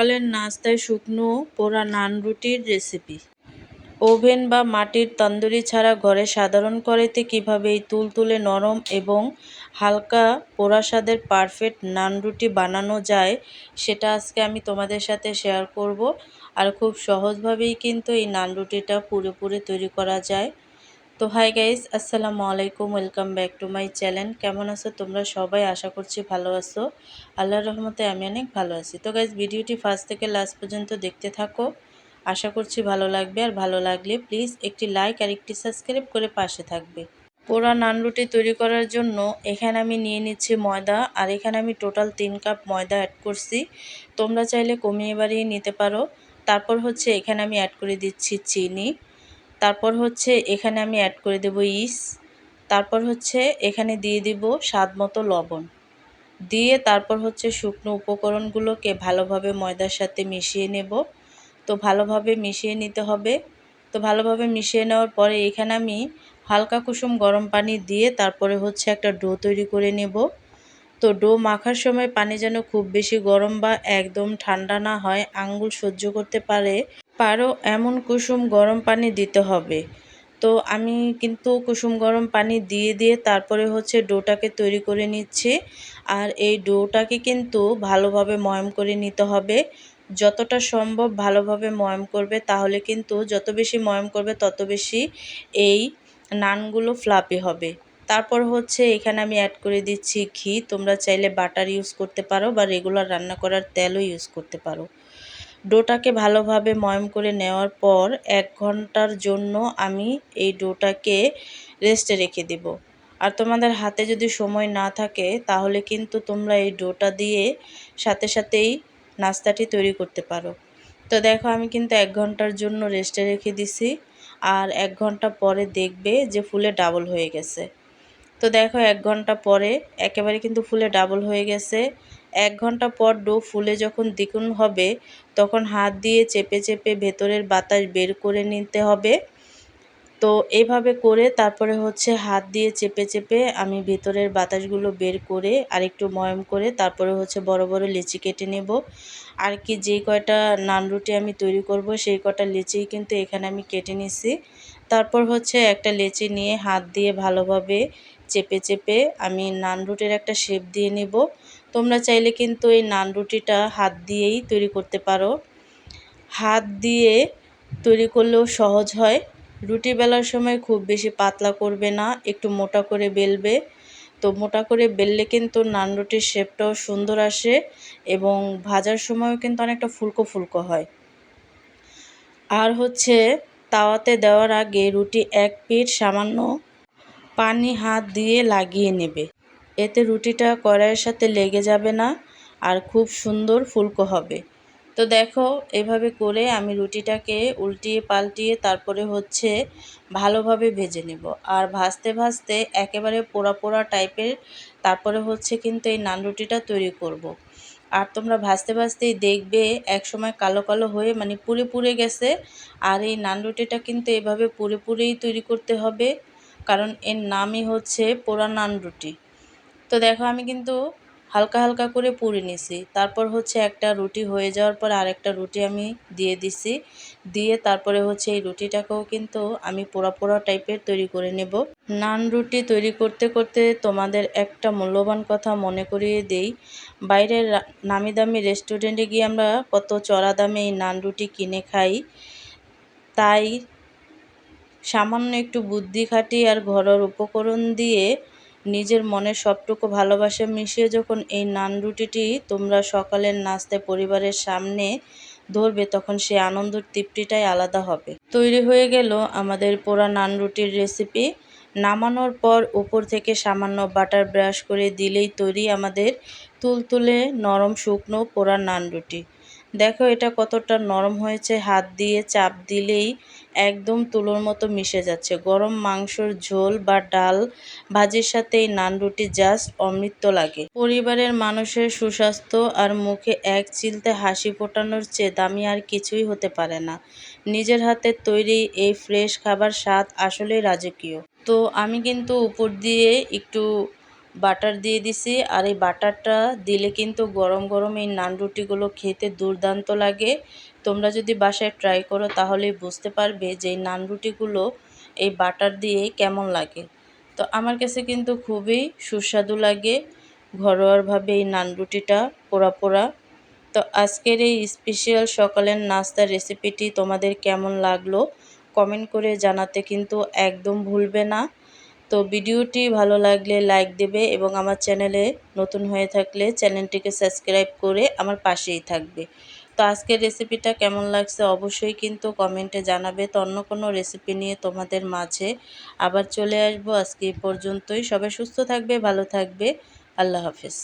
সকালের নাস্তায় শুকনো পোড়া নান রুটির রেসিপি। ওভেন বা মাটির তন্দুরি ছাড়া ঘরে সাধারণ কড়াইতে কীভাবে এই তুলতুলে নরম এবং হালকা পোড়া স্বাদের পারফেক্ট নান রুটি বানানো যায় সেটা আজকে আমি তোমাদের সাথে শেয়ার করব। আর খুব সহজভাবেই কিন্তু এই নান রুটিটা পুরোপুরি তৈরি করা যায়। তো হাই গাইস, আসসালামু আলাইকুম, welcome back to my channel. কেমন আছো তোমরা সবাই? আশা করছি ভালো আছো। আল্লাহর রহমতে আমি অনেক ভালো আছি। তো গাইস, ভিডিওটি ফার্স্ট থেকে লাস্ট পর্যন্ত দেখতে থাকো, আশা করছি ভালো লাগবে। আর ভালো লাগলে প্লিজ একটি লাইক আর একটি সাবস্ক্রাইব করে পাশে থাকবে। পোড়া নান রুটি তৈরি করার জন্য এখানে আমি নিয়ে নিচ্ছি ময়দা, আর এখানে আমি টোটাল 3 কাপ ময়দা অ্যাড করছি। তোমরা চাইলে কমিয়ে বাড়িয়ে নিতে পারো। তারপর হচ্ছে এখানে আমি অ্যাড করে দিচ্ছি চিনি। তারপর হচ্ছে এখানে আমি অ্যাড করে দেব ইস্ট। তারপর হচ্ছে এখানে দিয়ে দিব স্বাদ মতো লবণ দিয়ে তারপর হচ্ছে শুকনো উপকরণগুলোকে ভালোভাবে ময়দার সাথে মিশিয়ে নেব। তো ভালোভাবে মিশিয়ে নিতে হবে। তো ভালোভাবে মিশিয়ে নেওয়ার পরে এখানে আমি হালকা কুসুম গরম পানি দিয়ে তারপরে হচ্ছে একটা ডো তৈরি করে নেব। তো ডো মাখার সময় পানি যেন খুব বেশি গরম বা একদম ঠান্ডা না হয়, আঙ্গুল সহ্য করতে পারো এমন কুসুম গরম পানি দিতে হবে। তো আমি কিন্তু কুসুম গরম পানি দিয়ে তারপরে হচ্ছে ডোটাকে তৈরি করে নিচ্ছি। আর এই ডোটাকে কিন্তু ভালোভাবে ময়াম করে নিতে হবে। যতটা সম্ভব ভালোভাবে ময়াম করবে, তাহলে কিন্তু যত বেশি ময়াম করবে তত বেশি এই নানগুলো ফ্লাফি হবে। তারপর হচ্ছে এখানে আমি অ্যাড করে দিচ্ছি ঘি। তোমরা চাইলে বাটার ইউজ করতে পারো বা রেগুলার রান্না করার তেলও ইউজ করতে পারো। ডোটাকে ভালোভাবে ময়াম করে নেওয়ার পর 1 ঘন্টার জন্য আমি এই ডোটাকে রেস্টে রেখে দেব। আর তোমাদের হাতে যদি সময় না থাকে তাহলে কিন্তু তোমরা এই ডোটা দিয়ে সাথে সাথেই নাস্তাটি তৈরি করতে পারো। তো দেখো, আমি কিন্তু 1 ঘন্টার জন্য রেস্টে রেখে দিছি। আর 1 ঘন্টা পরে দেখবে যে ফুলে ডাবল হয়ে গেছে। তো দেখো, 1 ঘন্টা পরে একেবারে কিন্তু ফুলে ডাবল হয়ে গেছে। 1 ঘন্টা পর ডো ফুলে যখন দ্বিগুণ হবে তখন হাত দিয়ে চেপে চেপে ভেতরের বাতাস বের করে নিতে হবে। তো এইভাবে করে তারপরে হচ্ছে হাত দিয়ে চেপে চেপে আমি ভেতরের বাতাসগুলো বের করে আর একটু ময়াম করে তারপরে হচ্ছে বড় বড় লেচি কেটে নেব। আর কি যেই কয়টা নান রুটি আমি তৈরি করব সেই কয়টা লেচিই কিন্তু এখানে আমি কেটে নিছি। তারপর হচ্ছে একটা লেচি নিয়ে হাত দিয়ে ভালোভাবে চেপে চেপে আমি নান রুটির একটা শেপ দিয়ে নেব। তোমরা চাইলে কিন্তু এই নান রুটিটা হাত দিয়েই তৈরি করতে পারো। হাত দিয়ে তৈরি করলেও সহজ হয়। রুটি বেলার সময় খুব বেশি পাতলা করবে না, একটু মোটা করে বেলবে। তো মোটা করে বেললে কিন্তু নান রুটির শেপটাও সুন্দর আসে এবং ভাজার সময়ও কিন্তু অনেকটা ফুলকো ফুলকো হয়। আর হচ্ছে তাওয়াতে দেওয়ার আগে রুটি এক পিঠ সামান্য পানি হাত দিয়ে লাগিয়ে নেবে। এতে রুটিটা কড়াইয়ের সাথে লেগে যাবে না আর খুব সুন্দর ফুলকো হবে। তো দেখো, এভাবে করে আমি রুটিটাকে উল্টিয়ে পাল্টিয়ে তারপরে হচ্ছে ভালোভাবে ভেজে নেব। আর ভাজতে ভাজতে একেবারে পোড়া পোড়া টাইপের তারপরে হচ্ছে কিন্তু এই নান রুটিটা তৈরি করব। আর তোমরা ভাজতে ভাজতেই দেখবে একসময় কালো কালো হয়ে মানে পুড়ে পুড়ে গেছে। আর এই নান রুটিটা কিন্তু এভাবে পুড়ে পুড়েই তৈরি করতে হবে, কারণ এর নামই হচ্ছে পোড়া নান রুটি। তো দেখো, আমি কিন্তু হালকা হালকা করে পুড়ে নিছি। তারপর হচ্ছে একটা রুটি হয়ে যাওয়ার পর আরেকটা রুটি আমি দিয়ে দিছি। দিয়ে তারপরে হচ্ছে এই রুটিটাকেও কিন্তু আমি পোড়া পোড়া টাইপের তৈরি করে নেব। নান রুটি তৈরি করতে করতে তোমাদের একটা মূল্যবান কথা মনে করিয়ে দেই। বাইরের নামি দামি রেস্টুরেন্টে গিয়ে আমরা কত চড়া দামে এই নান রুটি কিনে খাই। তাই সামান্য একটু বুদ্ধি খাটিয়ে আর ঘরোয়া উপকরণ দিয়ে নিজের মনের সবটুকু ভালোবাসা মিশিয়ে যখন এই নান রুটিটি তোমরা সকালের নাস্তায় পরিবারের সামনে ধরবে, তখন সেই আনন্দের তৃপ্তিটাই আলাদা হবে। তৈরি হয়ে গেল আমাদের পোড়া নান রুটির রেসিপি। নামানোর পর উপর থেকে সামান্য বাটার ব্রাশ করে দিলেই তৈরি আমাদের তুলতুলে নরম শুকনো পোড়া নান রুটি। দেখো এটা কতটা নরম হয়েছে, হাত দিয়ে চাপ দিলেই একদম তুলোর মতো মিশে যাচ্ছে। গরম মাংসর ঝোল বা ডাল ভাজির সাথে এই নান রুটি জাস্ট অমৃত লাগে। পরিবারের মানুষের সুস্বাস্থ্য আর মুখে এক চিলতে হাসি ফোটানোর চেয়ে দামি আর কিছুই হতে পারে না। নিজের হাতের তৈরি এই ফ্রেশ খাবার স্বাদ আসলেই রাজকীয়। তো আমি কিন্তু উপর দিয়ে একটু বাটার দিয়ে দিছি। আর এই বাটারটা দিলে কিন্তু গরম গরম এই নান রুটিগুলো খেতে দুর্দান্ত লাগে। তোমরা যদি বাসায় ট্রাই করো তাহলেই বুঝতে পারবে যে এই নান রুটিগুলো এই বাটার দিয়ে কেমন লাগে। তো আমার কাছে কিন্তু খুবই সুস্বাদু লাগে ঘরোয়াভাবে এই নান রুটিটা পোড়া পোড়া। তো আজকের এই স্পেশাল সকালের নাস্তার রেসিপিটি তোমাদের কেমন লাগলো কমেন্ট করে জানাতে কিন্তু একদম ভুলবে না। তো ভিডিওটি ভালো লাগলে লাইক দেবে এবং আমার চ্যানেলে নতুন হয়ে থাকলে চ্যানেলটিকে সাবস্ক্রাইব করে আমার পাশেই থাকবে। তো আজকের রেসিপিটা কেমন লাগছে অবশ্যই কিন্তু কমেন্টে জানাবে। তো অন্য কোনো রেসিপি নিয়ে তোমাদের মাঝে আবার চলে আসবো। আজকে এই পর্যন্তই। সবাই সুস্থ থাকবে, ভালো থাকবে। আল্লাহ হাফেজ।